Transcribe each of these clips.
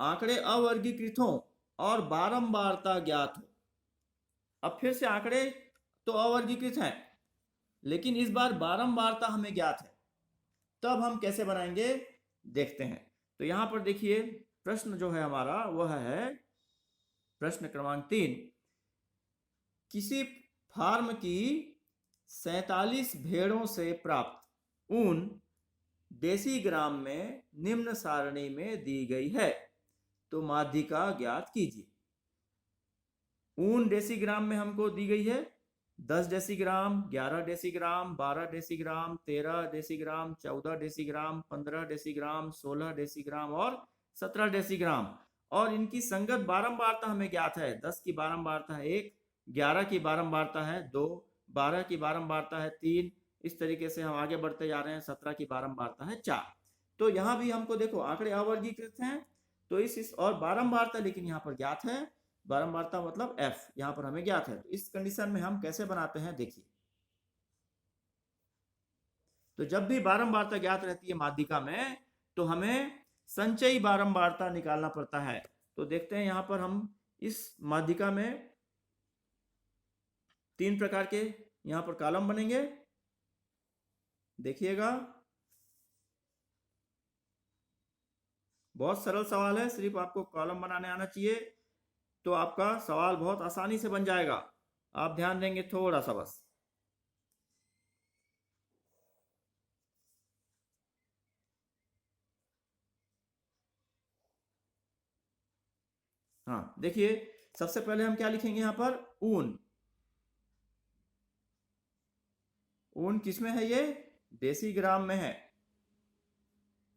आंकड़े अवर्गीकृत हों और बारंबारता ज्ञात हो। अब फिर से आंकड़े तो अवर्गीकृत हैं, लेकिन इस बार बारंबारता हमें ज्ञात है। तब हम कैसे बनाएंगे देखते हैं। तो यहां पर देखिए प्रश्न जो है हमारा वह है प्रश्न क्रमांक 3। किसी फार्म की 47 भेड़ों से प्राप्त ऊन डेसीग्राम में निम्न सारणी में दी गई है, तो माध्यिका ज्ञात कीजिए। ऊन डेसीग्राम में हमको दी गई है 10 decigram, 11 decigram, 12 decigram, 13 decigram, 14 decigram, 15 decigram, 16 decigram और 17 डेसीग्राम। और इनकी संगत बारंबारता हमें ज्ञात है। 10 की बारंबारता है 1, 11 की बारंबारता है 2, 12 की बारंबारता है 3, इस तरीके से हम आगे बढ़ते जा रहे हैं। 17 की बारंबारता है 4। तो यहाँ भी हमको देखो आंकड़े अवर्गीकृत हैं, तो इस और बारंबारता लेकिन यहाँ पर ज्ञात है। बारंबारता मतलब f यहां पर हमें ज्ञात है। तो इस कंडीशन में हम कैसे बनाते हैं देखिए। तो जब भी बारंबारता ज्ञात रहती है माध्यिका में, तो हमें संचयी बारंबारता निकालना पड़ता है। तो देखते हैं यहां पर हम इस माध्यिका में 3 प्रकार के यहां पर कॉलम बनेंगे, देखिएगा। बहुत सरल सवाल है, सिर्फ आपको कॉलम बनाने आना चाहिए, तो आपका सवाल बहुत आसानी से बन जाएगा। आप ध्यान देंगे थोड़ा सा बस। हाँ देखिए, सबसे पहले हम क्या लिखेंगे यहाँ पर, ऊन। ऊन किस में है, ये डेसीग्राम में है,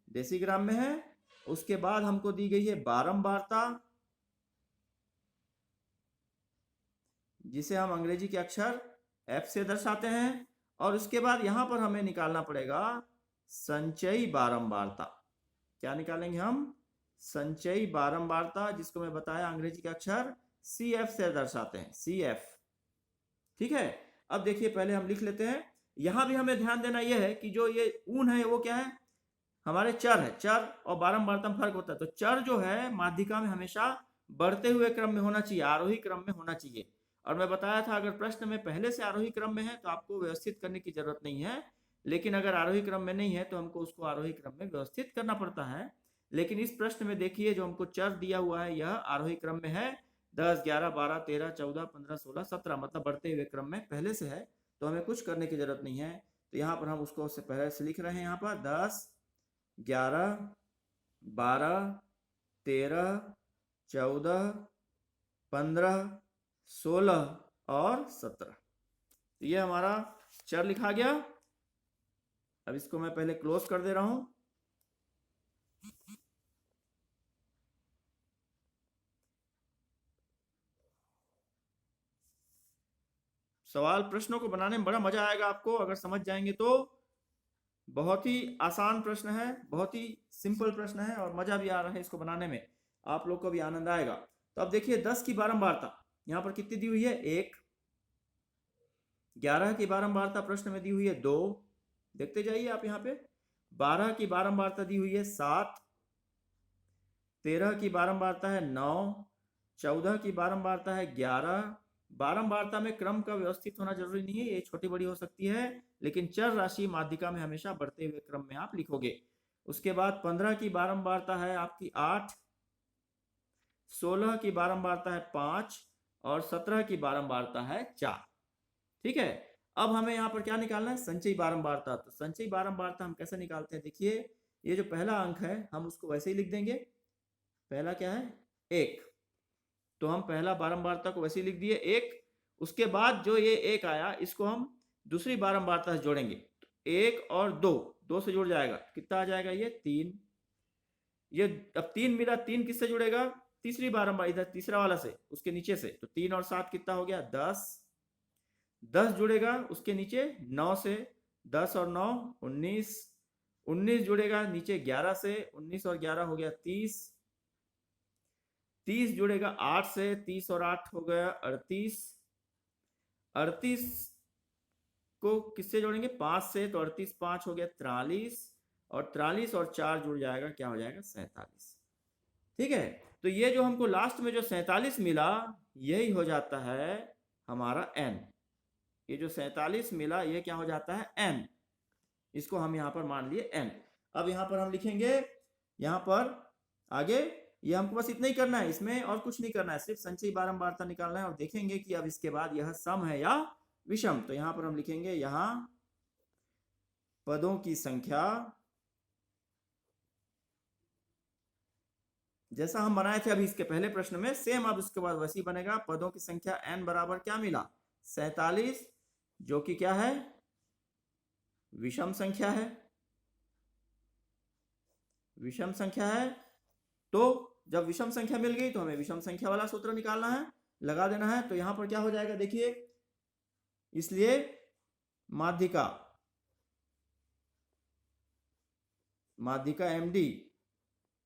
डेसीग्राम में है। उसके बाद हमको दी गई है बारंबारता, जिसे हम अंग्रेजी के अक्षर F से दर्शाते हैं। और उसके बाद यहां पर हमें निकालना पड़ेगा संचयी बारंबारता। क्या निकालेंगे हम, संचयी बारंबारता, जिसको मैं बताया अंग्रेजी के अक्षर CF से दर्शाते हैं, CF। ठीक है। अब देखिए पहले हम लिख लेते हैं। यहां भी हमें ध्यान देना यह है कि जो ये ऊन है वो क्या है, हमारे चर है। चर और बारंबारता में फर्क होता है। तो चर जो है माध्यिका में हमेशा बढ़ते हुए क्रम में होना चाहिए, आरोही क्रम में होना चाहिए। और मैं बताया था अगर प्रश्न में पहले से आरोही क्रम में है तो आपको व्यवस्थित करने की जरूरत नहीं है, लेकिन अगर आरोही क्रम में नहीं है तो हमको उसको आरोही क्रम में व्यवस्थित करना पड़ता है। लेकिन इस प्रश्न में देखिए जो हमको चर दिया हुआ है यह आरोही क्रम में है। 10, 11, 12, 13, 14, 15, 16, 17 मतलब बढ़ते हुए क्रम में पहले से है, तो हमें कुछ करने की जरूरत नहीं है। तो यहाँ पर हम उसको उससे पहले से लिख रहे हैं, यहाँ पर 10, 11, 12, 13, 14, 15, 16 और 17। ये हमारा चर लिखा गया। अब इसको मैं पहले क्लोज कर दे रहा हूं। सवाल प्रश्नों को बनाने में बड़ा मजा आएगा आपको अगर समझ जाएंगे तो। बहुत ही आसान प्रश्न है, बहुत ही सिंपल प्रश्न है और मजा भी आ रहा है इसको बनाने में, आप लोग को भी आनंद आएगा। तो अब देखिए 10 की बारंबारता यहां पर कितनी दी हुई है, 1। 11 की बारंबारता प्रश्न में दी हुई है 2, देखते जाइए आप यहाँ पे। 12 की बारंबारता दी हुई है 7। 13 की बारंबारता है 9। 14 की बारंबारता है 11। बारंबारता में क्रम का व्यवस्थित होना जरूरी नहीं है, ये छोटी बड़ी हो सकती है, लेकिन चर राशि माध्यिका में हमेशा बढ़ते हुए क्रम में आप लिखोगे। उसके बाद 15 की बारंबारता है आपकी 8। 16 की बारंबारता है 5 और 17 की बारंबारता है 4। ठीक है। अब हमें यहाँ पर क्या निकालना है, संचयी बारंबारता। तो संचयी बारंबारता हम कैसे निकालते हैं देखिए, ये जो पहला अंक है हम उसको वैसे ही लिख देंगे। पहला क्या है, 1, तो हम पहला बारंबारता को वैसे ही लिख दिए 1। उसके बाद जो ये 1 आया इसको हम दूसरी बारंबारता से जोड़ेंगे। तो 1 और 2, 2 से जुड़ जाएगा, कितना आ जाएगा ये 3। ये अब 3 मिला, 3 किससे जुड़ेगा, तीसरी बारंबार इधर तीसरा वाला से, उसके नीचे से। तो 3 और 7 कितना हो गया 10। 10 जुड़ेगा उसके नीचे 9 से, 10 और 9 19। 19 जुड़ेगा नीचे 11 से, 19 और 11 हो गया 30। 30 जुड़ेगा 8 से, 30 और 8 हो गया 38। 38 को किससे जोड़ेंगे, 5 से, तो 38 5 हो गया 43। और 43 और 4 जुड़ जाएगा, क्या हो जाएगा 47। ठीक है, तो ये जो हमको लास्ट में जो 47 मिला यही हो जाता है हमारा n। ये जो 47 मिला ये क्या हो जाता है n। इसको हम यहाँ पर मान लिए n। अब यहाँ पर हम लिखेंगे, यहाँ पर आगे ये हमको बस इतना ही करना है, इसमें और कुछ नहीं करना है, सिर्फ संचयी बारंबारता निकालना है और देखेंगे कि अब इसके बाद यह सम है या विषम। तो यहाँ पर हम लिखेंगे, यहाँ पदों की संख्या जैसा हम बनाए थे अभी इसके पहले प्रश्न में, सेम अब इसके बाद वैसी बनेगा। पदों की संख्या n बराबर क्या मिला 47, जो कि क्या है विषम संख्या है, विषम संख्या है। तो जब विषम संख्या मिल गई तो हमें विषम संख्या वाला सूत्र निकालना है, लगा देना है। तो यहां पर क्या हो जाएगा देखिए, इसलिए माध्यिका MD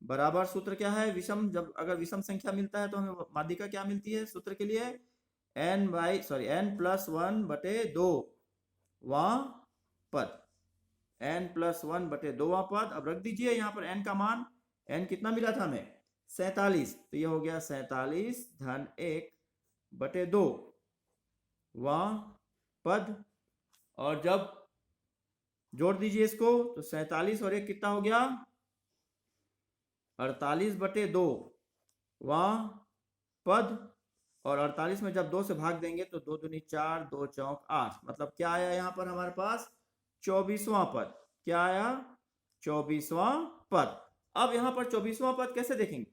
बराबर सूत्र क्या है विषम, जब अगर विषम संख्या मिलता है तो हमें माध्यिका क्या मिलती है सूत्र के लिए, n + 1 बटे 2वां पद, n + 1 बटे 2वां पद। अब रख दीजिए यहाँ पर n का मान, n कितना मिला था हमें 47, तो ये हो गया 47 धन 1 बटे 2वां पद। और जब जोड़ दीजिए इसको तो 47 और 1 कितना हो गया 48 बटे 2वां पद। और 48 में जब 2 से भाग देंगे तो 2 दूनी 4, 2 चौक 8, मतलब क्या आया यहाँ पर हमारे पास 24वां पद। क्या आया 24वां पद। अब यहाँ पर 24वां पद कैसे देखेंगे,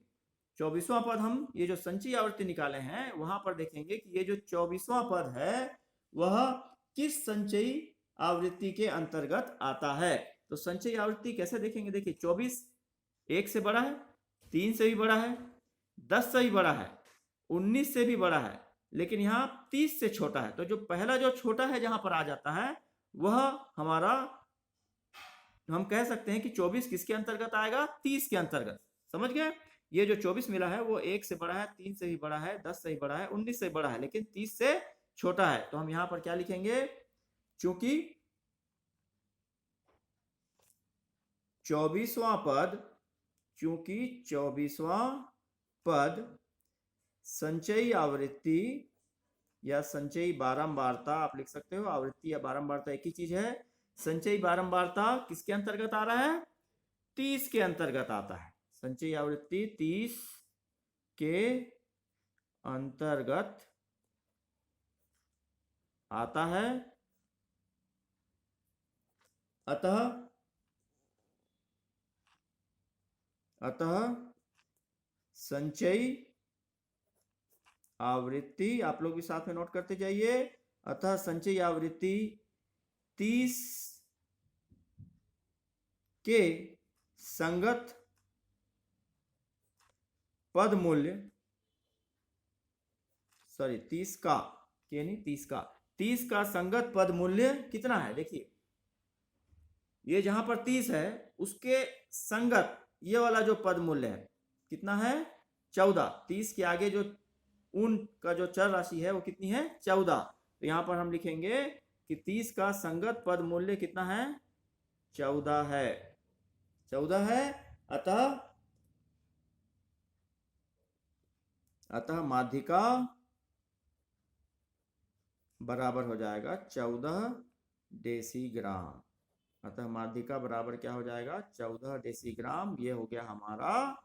24वां पद हम ये जो संचयी आवृत्ति निकाले हैं वहां पर देखेंगे कि ये जो 24वां पद है वह किस संचयी आवृत्ति के अंतर्गत आता है। तो संचयी आवृत्ति कैसे देखेंगे, देखिए 24 1 से बड़ा है, 3 से भी बड़ा है, 10 से भी बड़ा है, 19 से भी बड़ा है, लेकिन यहाँ 30 से छोटा है। तो जो पहला जो छोटा है जहां पर आ जाता है वह हमारा, हम कह सकते हैं कि 24 किसके अंतर्गत आएगा 30 के अंतर्गत। समझ गए, ये जो 24 मिला है वो 1 से बड़ा है, 3 से भी बड़ा है, 10 से भी बड़ा है, 19 से बड़ा है, लेकिन 30 से छोटा है। तो हम यहां पर क्या लिखेंगे, चूंकि 24वां पद संचयी आवृत्ति या संचयी बारंबारता, आप लिख सकते हो, आवृत्ति या बारंबारता एक ही चीज है। संचयी बारंबारता किसके अंतर्गत आ रहा है 30 के अंतर्गत आता है। संचयी आवृत्ति 30 के अंतर्गत आता है। अतः संचयी आवृत्ति, आप लोग भी साथ में नोट करते जाइए, अतः संचयी आवृत्ति 30 के संगत पद मूल्य, 30 का, के नहीं 30 का संगत पद मूल्य कितना है। देखिए ये जहां पर 30 है उसके संगत ये वाला जो पद मूल्य है कितना है 14। 30 के आगे जो उन का जो चर राशि है वो कितनी है 14। तो यहां पर हम लिखेंगे कि 30 का संगत पद मूल्य कितना है 14 है, 14 है। अतः माध्यिका बराबर हो जाएगा 14 डेसीग्राम। अतः माध्यिका बराबर क्या हो जाएगा 14 डेसीग्राम। ये हो गया हमारा